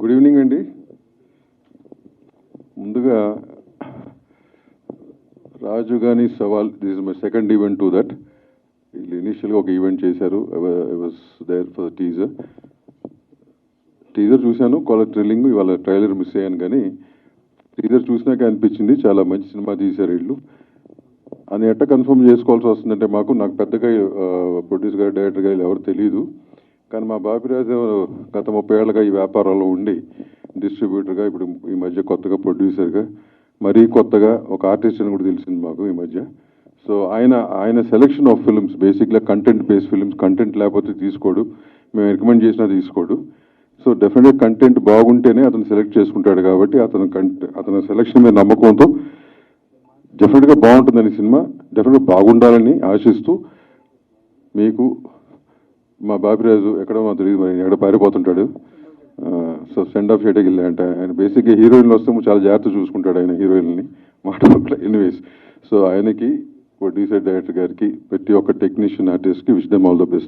Good evening అండి. ముందుగా రాజు గాని సవాల్, this is my second event to that. వీళ్ళు ఇనిషియల్గా ఒక ఈవెంట్ చేశారు, I was there for teaser చూశాను, కాల్ థ్రిల్లింగ్. ఇవాళ ట్రైలర్ మిస్ అయ్యాను, కానీ టీజర్ చూసినాక అనిపించింది చాలా మంచి సినిమా తీశారు వీళ్ళు అని. ఎట్ట కన్ఫర్మ్ చేసుకోవాల్సి వస్తుందంటే నాకు పెద్దగా ప్రొడ్యూసర్ గారు, డైరెక్టర్ గారు ఎవరు తెలియదు. కానీ మా బాపిరాజు గత 30 ఏళ్ళగా ఈ వ్యాపారంలో ఉండి డిస్ట్రిబ్యూటర్గా, ఇప్పుడు ఈ మధ్య కొత్తగా ప్రొడ్యూసర్గా, మరీ కొత్తగా ఒక ఆర్టిస్ట్ అని కూడా తెలిసింది మాకు ఈ మధ్య. సో ఆయన సెలెక్షన్ ఆఫ్ ఫిల్మ్స్ బేసిక్గా కంటెంట్ బేస్డ్ ఫిల్మ్స్. కంటెంట్ లేకపోతే తీసుకోడు, మేము రికమెండ్ చేసినా తీసుకోడు. సో డెఫినెట్గా కంటెంట్ బాగుంటేనే అతను సెలెక్ట్ చేసుకుంటాడు. కాబట్టి అతని సెలెక్షన్ మీద నమ్మకంతో డెఫినెట్గా బాగుంటుందని సినిమా, డెఫినెట్గా బాగుండాలని ఆశిస్తూ, మీకు మా బాపిరాజు ఎక్కడో మాకు తెలియదు, మరి ఎక్కడ పారిపోతుంటాడు. సో సెండ్ ఆఫ్ షేటకి వెళ్ళా అంటే ఆయన బేసిక్గా హీరోయిన్లు వస్తే చాలా జాగ్రత్త చూసుకుంటాడు ఆయన హీరోయిన్ని మాట్లాడట్లే. ఎనీవేస్, సో ఆయనకి, ప్రొడ్యూసర్, డైరెక్టర్ గారికి, ప్రతి ఒక్క టెక్నీషియన్, ఆర్టిస్ట్కి wish them all the best.